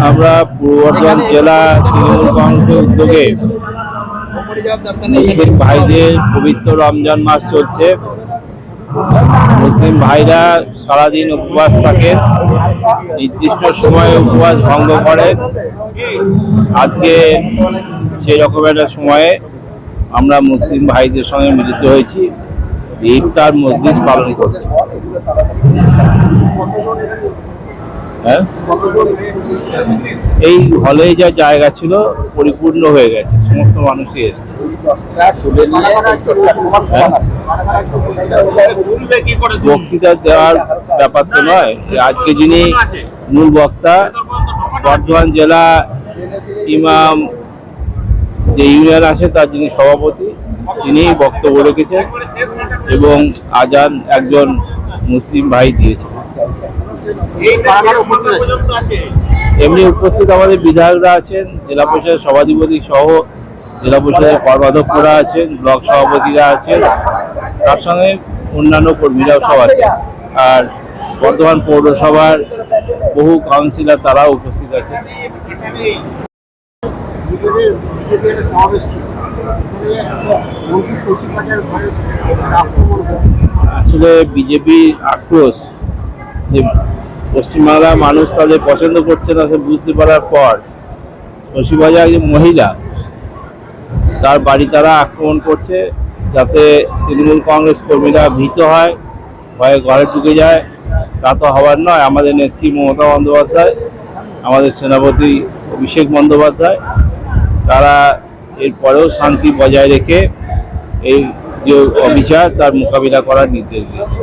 আমরা পূর্ব বর্ধমান জেলা তৃণমূল কংগ্রেসের উদ্যোগে মুসলিম ভাইদের পবিত্র রমজান মাস চলছে। মুসলিম ভাইরা সারাদিন উপবাস থাকেন, নির্দিষ্ট সময়ে উপবাস ভঙ্গ করেন। আজকে সেই রকম একটা সময়ে আমরা মুসলিম ভাইদের সঙ্গে মিলিত হয়েছি, ইফতার মজলিস পালন করছি। হ্যাঁ, এই হলে যা জায়গা ছিল পরিপূর্ণ হয়ে গেছে, সমস্ত মানুষই এসেছে। বক্তৃতা দেওয়ার ব্যাপার তো নয়, আজকে যিনি মূল বক্তা বর্ধমান জেলা ইমাম যে ইউনিয়ন আছে তার যিনি সভাপতি, তিনি বক্তব্য রেখেছেন এবং আজান একজন মুসলিম ভাই দিয়েছেন। এমনি উপস্থিত আমাদের বিধায়করা আছেন, জেলা পরিষদের সভাধিপতি সহ জেলা পরিষদের কর্মাধ্যক্ষরা আছেন, ব্লক সভাপতিরা আছেন, তার সঙ্গে অন্যান্য কর্মীরাও সব আছেন। আর বর্ধমান পৌরসভার বহু কাউন্সিলর তারাও উপস্থিত আছেন। আসলে বিজেপির আক্রোশ যে পশ্চিমবাংলার মানুষ তাদের পছন্দ করছে না সে বুঝতে পারার পর শশীবাজার যে মহিলা, তার বাড়ি তারা আক্রমণ করছে যাতে তৃণমূল কংগ্রেস কর্মীরা ভীত হয়, ভয়ে ঘরে ঢুকে যায়। তা তো হওয়ার নয়। আমাদের নেত্রী মমতা বন্দ্যোপাধ্যায়, আমাদের সেনাপতি অভিষেক বন্দ্যোপাধ্যায়, তারা এরপরেও শান্তি বজায় রেখে এই যে অবিচার তার মোকাবিলা করার নির্দেশ দিয়েছে।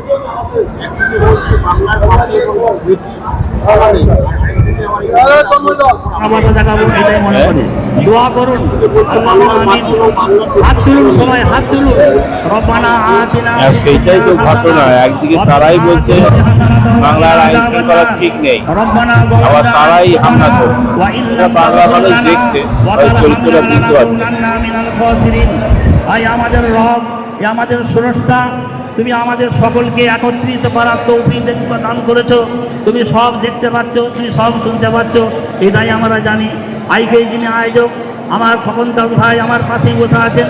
সেইটাই তো ঘটনা। একদিকে তারাই বলছে বাংলার আইন শৃঙ্খলা ঠিক নেই, আবার তারাই হামলা করছে। বাংলা মানুষ দেখছে, চরিত্রটা বুঝতে পারছে। আমাদের রব, আমাদের স্রষ্টা, তুমি আমাদের সকলকে একত্রিত করার তৌফিক দান করেছো। তুমি সব দেখতে পাচ্ছ, তুমি সব শুনতে পাচ্ছ, এটাই আমরা জানি। আজকে যিনি আয়োজক আমার খোকন দাস ভাই আমার পাশেই বসে আছেন।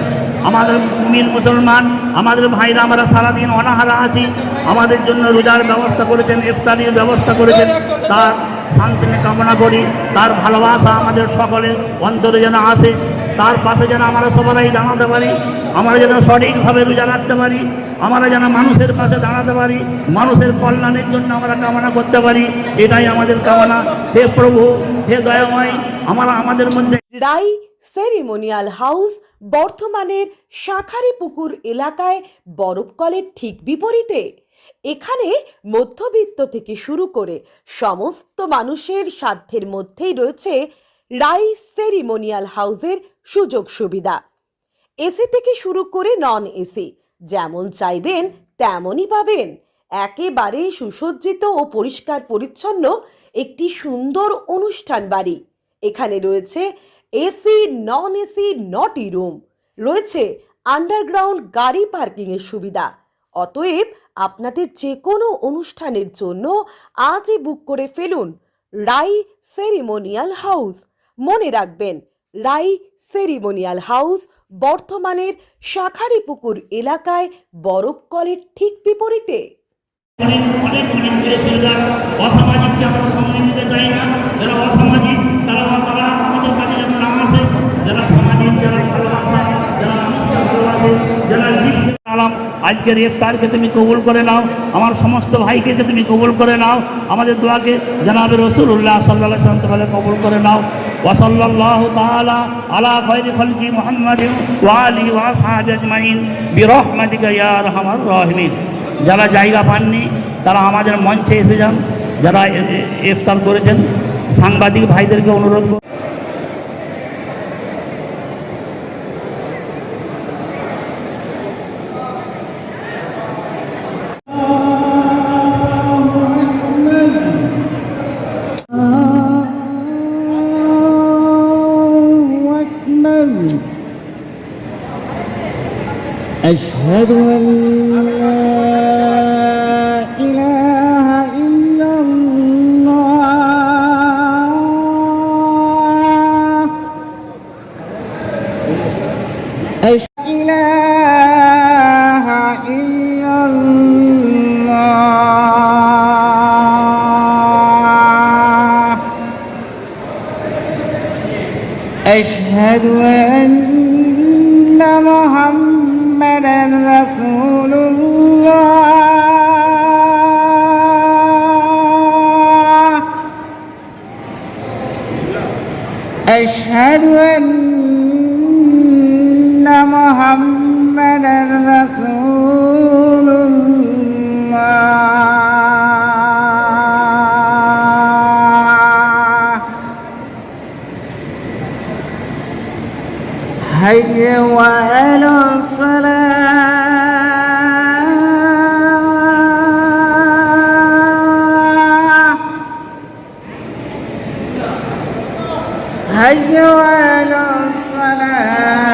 আমাদের মুমিন মুসলমান আমাদের ভাইরা আমরা সারাদিন অনাহারা আছি, আমাদের জন্য রোজার ব্যবস্থা করেছেন, ইফতারির ব্যবস্থা করেছেন। তার শান্তি কামনা করি, তার ভালোবাসা আমাদের সকলের অন্তরে যেন আসে। তার পাশে যেন আমরা সবাই দাঁড়াতে পারি, আমরা যেন সঠিকভাবে রোজা রাখতে পারি, আমরা যেন মানুষের পাশে দাঁড়াতে পারি, মানুষের কল্যাণের জন্য আমরা কামনা করতে পারি। এটাই আমাদের কামনা। হে প্রভু, হে দয়াময়, আমরা আমাদের মধ্যে। রাই সেরিমোনিয়াল হাউস বর্ধমানের শাঁখারীপুকুর এলাকায় বরফকলের ঠিক বিপরীতে। এখানে মধ্যবিত্ত থেকে শুরু করে সমস্ত মানুষের সাধ্যের মধ্যেই রয়েছে রাই সেরিমোনিয়াল হাউসের সুযোগ সুবিধা। এসি থেকে শুরু করে নন এসি যেমন চাইবেন তেমনই পাবেন। একেবারে সুসজ্জিত ও পরিষ্কার পরিচ্ছন্ন একটি সুন্দর অনুষ্ঠান বাড়ি। এখানে রয়েছে এসি, নন এসি, নটি রুম, রয়েছে আন্ডারগ্রাউন্ড গাড়ি পার্কিংয়ের সুবিধা। অতএব আপনাদের যে কোনো অনুষ্ঠানের জন্য আজই বুক করে ফেলুন রাই সেরিমোনিয়াল হাউস। মনে রাখবেন, রাই সেরিমোনিয়াল হাউস বর্ধমানের শাঁখারীপুকুর এলাকায় বরফকলের ঠিক বিপরীতে। অসামাজিককে আমরা সঙ্গে নিতে চাই না। যারা অসামাজিক তারা আমাদের কাছে যেন নাম আসে। যারা সামাজিক, যারা ভালোবাসা, যারা মানুষকে ভালোবাসে, যারা আজকের ইফতারকে তুমি কবুল করে নাও, আমার সমস্ত ভাইকে তুমি কবুল করে নাও, আমাদের দোয়াকে জনাবে রাসূলুল্লাহ সাল্লাল্লাহু আলাইহি ওয়াসাল্লাম কবুল করে নাও। ওয়া সাল্লাল্লাহু তাআলা আলা খায়রি খালকি মুহাম্মাদিন ওয়া আলিহি ওয়া আসহাবিহি আজমাইন বিরহমাতিকা ইয়া আরহামার রাহিমিন। যারা জায়গা পাননি তারা আমাদের মঞ্চে এসে যান। যারা ইফতার করেছেন সাংবাদিক ভাইদেরকে অনুরোধ করব। أشهد أشهد أن لا إله إلا الله أشهد أن لا إله إلا الله أشهد أن محمدا رسول الله أشهد أن محمدا رسول الله حي على الصلاة حي على الصلاة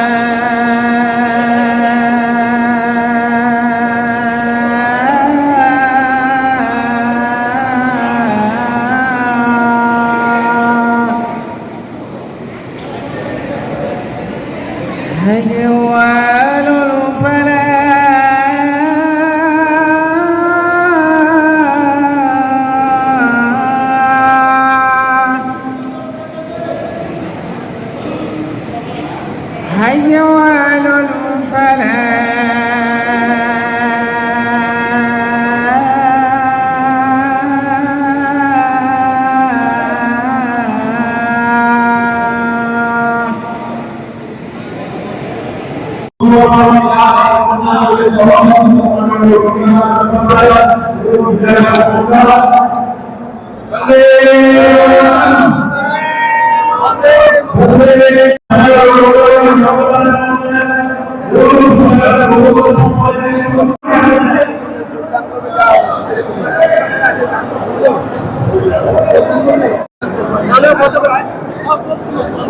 حي على الفلاح حي على الفلاح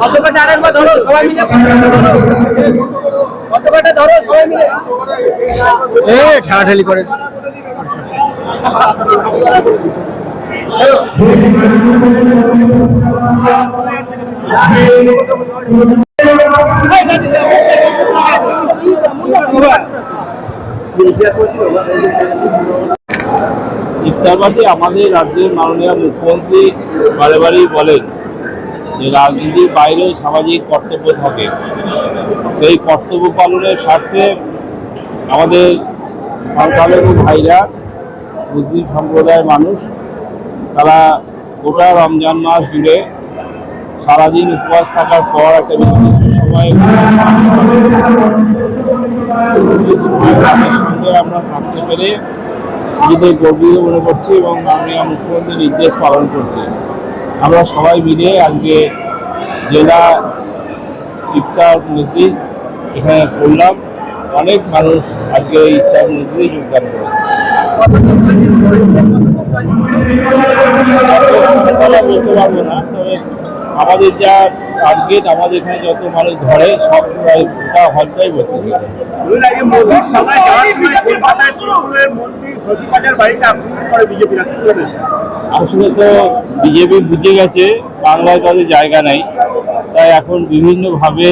কতটা আরেকবার ধরো সবাই মিলে কতটা ধরো সবাই মিলে ঠেলাঠেলি করে ইফতারবাদী আমাদের রাজ্যের মাননীয় মুখ্যমন্ত্রী বারে বারেই বলেন যে রাজনীতির বাইরেও সামাজিক কর্তব্য থাকে, সেই কর্তব্য পালনের স্বার্থে আমাদের সংখ্যালঘু ভাইরা, মুসলিম সম্প্রদায়ের মানুষ, তারা গোটা রমজান মাস জুড়ে সারাদিন উপবাস থাকার পর একটা নির্দিষ্ট সময়ে সঙ্গে আমরা থাকতে পেরে নিজেদের গর্বিত মনে করছি এবং মাননীয় মুখ্যমন্ত্রীর নির্দেশ পালন করছি। আমরা সবাই মিলে আজকে জেলা ইফতার মসজিদ এখানে করলাম। অনেক মানুষ আজকে ইফতার মসজিদে যোগদান করেছে। বলতে পারবো না, তবে আমাদের যা টার্গেট, আমাদের এখানে যত মানুষ ধরে সব গোটা হলটাই ভর্তি থাকে। আসলে তো বিজেপি বুঝে গেছে বাংলায় তাদের জায়গা নাই, তাই এখন বিভিন্নভাবে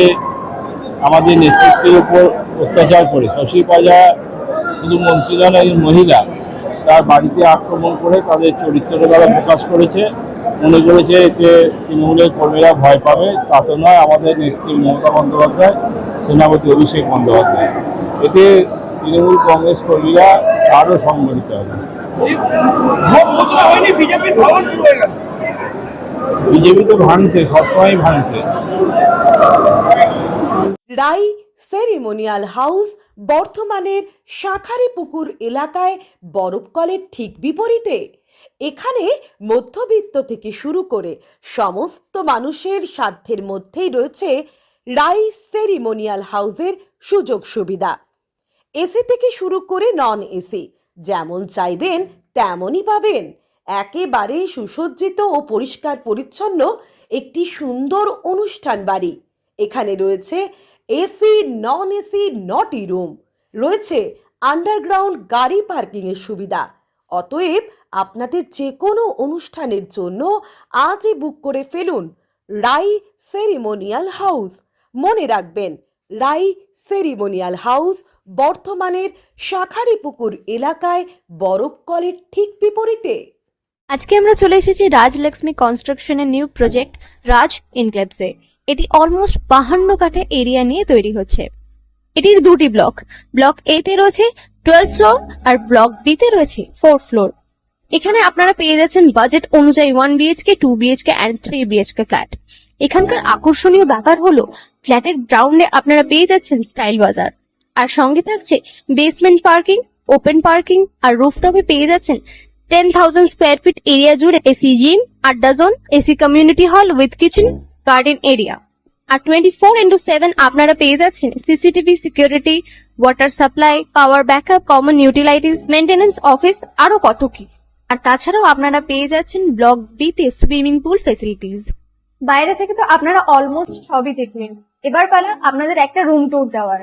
আমাদের নেতৃত্বের উপর অত্যাচার করে শশী পাজা শুধু মন্ত্রী নন, একজন মহিলা, তার বাড়িতে আক্রমণ করে তাদের চরিত্রটা তারা প্রকাশ করেছে। মনে করেছে যে তৃণমূলের কর্মীরা ভয় পাবে, তা তো নয়। আমাদের নেত্রী মমতা বন্দ্যোপাধ্যায়, সেনাপতি অভিষেক বন্দ্যোপাধ্যায়, এতে তৃণমূল কংগ্রেস কর্মীরা আরও সংগঠিত হবে। বিজেপি তো ভাঙছে, সবসময় ভাঙছে। রাই সেরিমোনিয়াল হাউস বর্ধমানের শাঁখারীপুকুর এলাকায় বরফকলের ঠিক বিপরীতে। এখানে মধ্যবিত্ত থেকে শুরু করে সমস্ত মানুষের সাধ্যের মধ্যেই রয়েছে রাই সেরিমোনিয়াল হাউসের সুযোগ সুবিধা। এসি থেকে শুরু করে নন এসি, যেমন চাইবেন তেমনই পাবেন। একেবারে সুসজ্জিত ও পরিষ্কার পরিচ্ছন্ন একটি সুন্দর অনুষ্ঠান বাড়ি। এখানে রয়েছে এসি, নন এসি, নটি রুম, রয়েছে আন্ডারগ্রাউন্ড গাড়ি পার্কিংয়ের সুবিধা। অতএব আপনাদের যে কোনো অনুষ্ঠানের জন্য আজই বুক করে ফেলুন রাই সেরিমোনিয়াল হাউস। মনে রাখবেন, রাই সেরিমোনিয়াল হাউস বর্ধমানের শাঁখারীপুকুর এলাকায় বরফকলের ঠিক বিপরীতে। আজকে আমরা চলে এসেছি রাজলক্ষ্মী কনস্ট্রাকশনের নিউ প্রজেক্ট রাজ ইনক্লেভসে। এটি অলমোস্ট 52 কাঠা এরিয়া নিয়ে তৈরি হচ্ছে। এটির দুটি ব্লক, ব্লক এ তে রয়েছে 12 ফ্লোর আর ব্লক বি তে রয়েছে 4 ফ্লোর। এখানে আপনারা পেয়ে যাচ্ছেন বাজেট অনুযায়ী 1 BHK, 2 BHK and 3 BHK flat. এখানকার আকর্ষণীয় ব্যাপার হলো ফ্ল্যাটের গ্রাউন্ডে আপনারা পেয়ে যাচ্ছেন স্টাইল বাজার, আর সঙ্গে থাকছে বেসমেন্ট পার্কিং, ওপেন পার্কিং, আর রুফটপে পেয়ে যাচ্ছেন 10,000 স্কোয়ার ফিট এরিয়া জুড়ে এসি জিম, আড্ডা zone, AC community hall with kitchen, garden area. আর 24/7 আপনারা পেয়ে যাচ্ছেন CCTV security, water supply, power backup, common utilities, maintenance office, আরো কত কি। আর তাছাড়াও আপনারা পেয়ে যাচ্ছেন ব্লক বি তে সুইমিং পুল ফেসিলিটিস। বাইরে থেকে তো আপনারা অলমোস্ট সবই দেখলেন, এবার পালা আপনাদের একটা রুম ট্যুর দেওয়ার।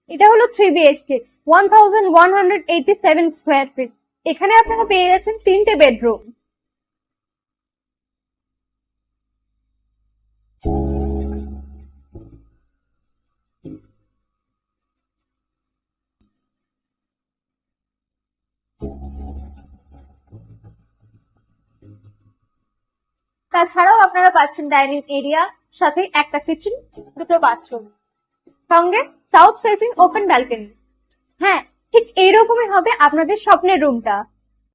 এটা হলো 3 BHK, 1187 স্কোয়ার ফিট। এখানে আপনারা পেয়ে যাচ্ছেন 3টে বেডরুম। তাছাড়াও আপনারা পাচ্ছেন ডাইনিং এরিয়া, সাথে একটা কিচেন, দুটো বাথরুম, সঙ্গে সাউথ ফেসিং ওপেন ব্যালকনি। হ্যাঁ, ঠিক এইরকমই হবে আপনাদের স্বপ্নের রুমটা।